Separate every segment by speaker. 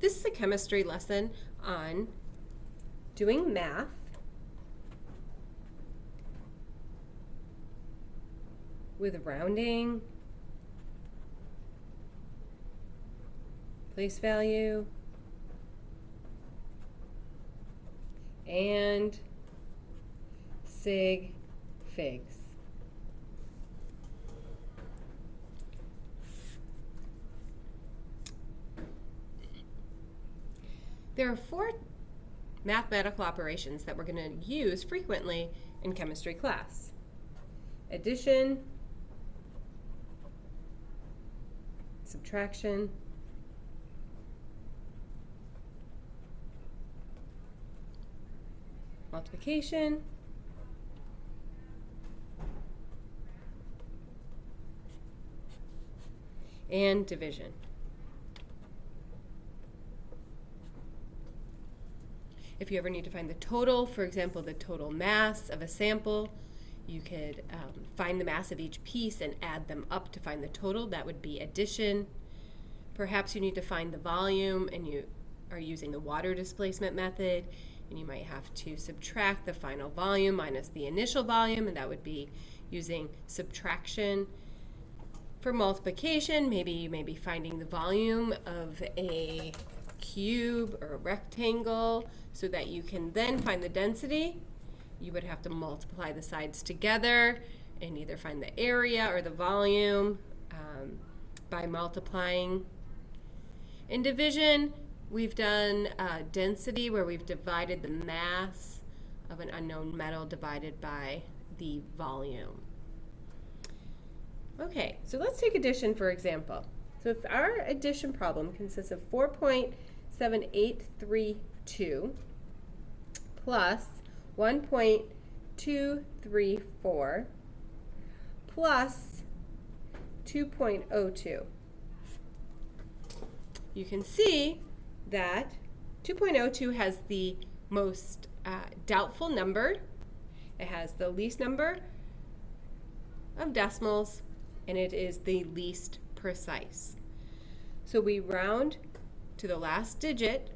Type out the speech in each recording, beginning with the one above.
Speaker 1: This is a chemistry lesson on doing math with rounding, place value, and Sig Figs. There are 4 mathematical operations that we're going to use frequently in chemistry class. Addition, subtraction, multiplication, and division. If you ever need to find the total, for example, the total mass of a sample, you could find the mass of each piece and add them up to find the total. That would be addition. Perhaps you need to find the volume and you are using the water displacement method, and you might have to subtract the final volume minus the initial volume, and that would be using subtraction. For multiplication, maybe you may be finding the volume of a cube or a rectangle so that you can then find the density. You would have to multiply the sides together and either find the area or the volume by multiplying. In division, we've done density where we've divided the mass of an unknown metal divided by the volume. Okay, so let's take addition for example. So if our addition problem consists of 4.7832 plus 1.234 plus 2.02. You can see that 2.02 has the most doubtful number. It has the least number of decimals, and it is the least precise. So we round to the last digit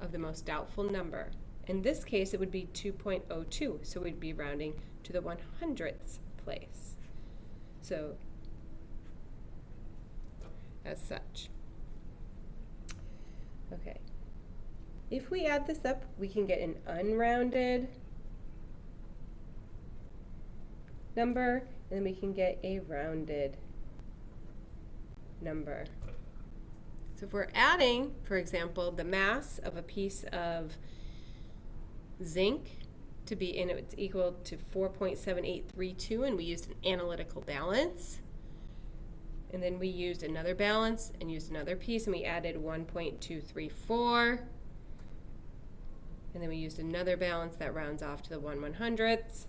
Speaker 1: of the most doubtful number. In this case, it would be 2.02, so we'd be rounding to the 100th place. So, as such. Okay. If we add this up, we can get an unrounded number, and then we can get a rounded number. So if we're adding, for example, the mass of a piece of zinc to be, and it's equal to 4.7832, and we used an analytical balance, and then we used another balance and used another piece, and we added 1.234, and then we used another balance that rounds off to the 1/100th,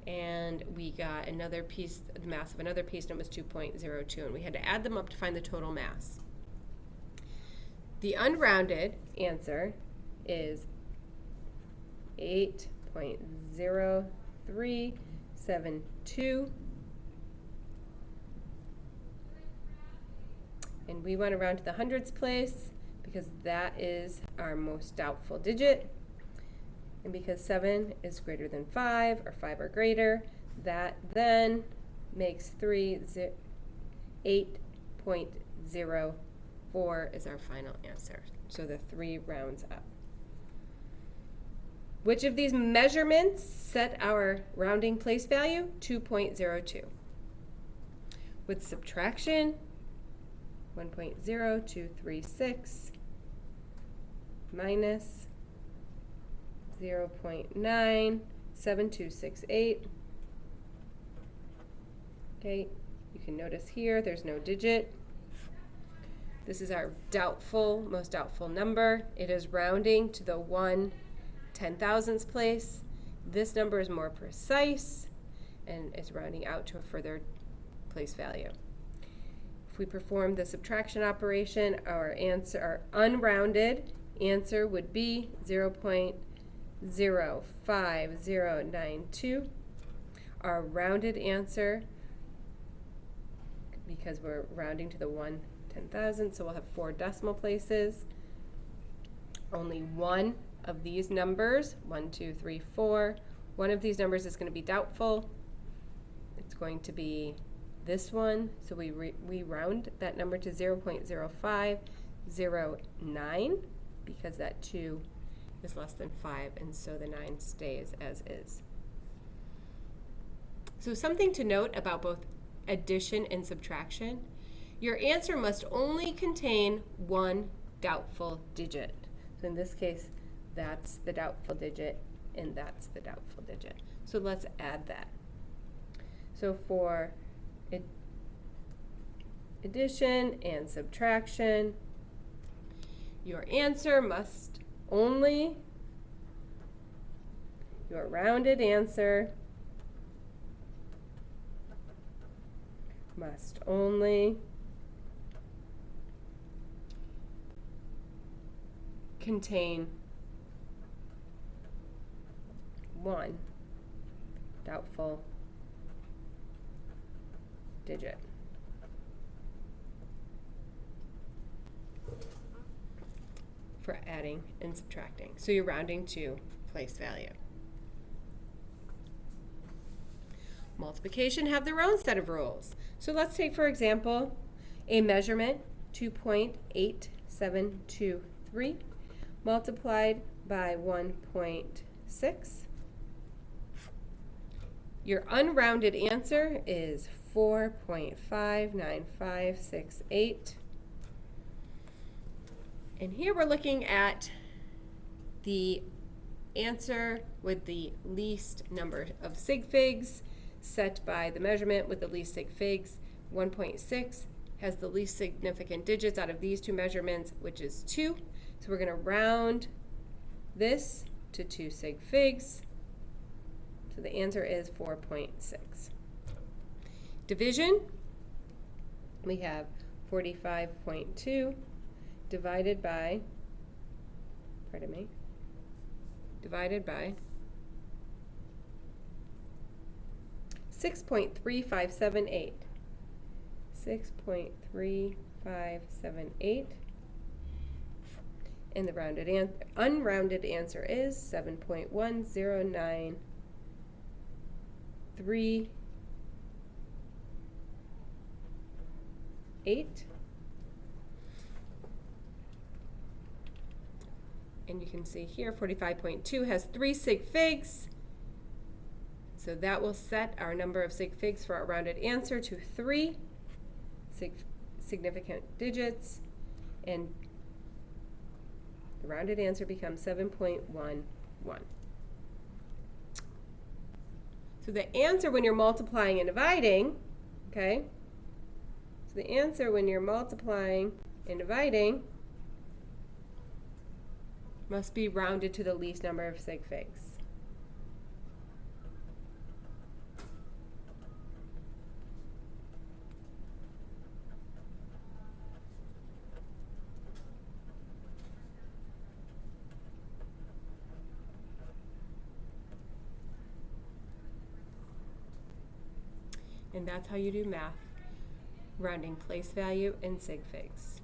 Speaker 1: and we got another piece, the mass of another piece, and it was 2.02, and we had to add them up to find the total mass. The unrounded answer is 8.0372, and we want to round to the hundredths place because that is our most doubtful digit, and because 7 is greater than 5 or 5 or greater, that then makes 8.04 is our final answer. So the 3 rounds up. Which of these measurements set our rounding place value? 2.02. With subtraction, 1.0236 minus 0.97268. Okay, you can notice here there's no digit. This is our doubtful, most doubtful number. It is rounding to the 1/10,000th place. This number is more precise and is rounding out to a further place value. If we perform the subtraction operation, our answer, our unrounded answer would be 0.05092. Our rounded answer, because we're rounding to the 1/10,000, so we'll have 4 decimal places, only one of these numbers, 1, 2, 3, 4, one of these numbers is going to be doubtful. It's going to be this one, so we round that number to 0.0509 because that 2 is less than 5, and so the 9 stays as is. So something to note about both addition and subtraction, your answer must only contain one doubtful digit. So in this case, that's the doubtful digit, and that's the doubtful digit. So let's add that. So for addition and subtraction, your answer must only, your rounded answer must only contain one doubtful digit. For adding and subtracting. So you're rounding to place value. Multiplication have their own set of rules. So let's take, for example, a measurement 2.8723 multiplied by 1.6. Your unrounded answer is 4.59568. And here we're looking at the answer with the least number of sig figs set by the measurement with the least sig figs. 1.6 has the least significant digits out of these two measurements, which is 2. So we're going to round this to 2 sig figs. So the answer is 4.6. Division, we have 45.2 divided by 6.3578. 6.3578. And the unrounded answer is 7.10938. And you can see here 45.2 has 3 sig figs. So that will set our number of sig figs for our rounded answer to 3 significant digits, and the rounded answer becomes 7.11. So the answer when you're multiplying and dividing, okay? So the answer when you're multiplying and dividing must be rounded to the least number of sig figs. And that's how you do math, rounding place value and sig figs.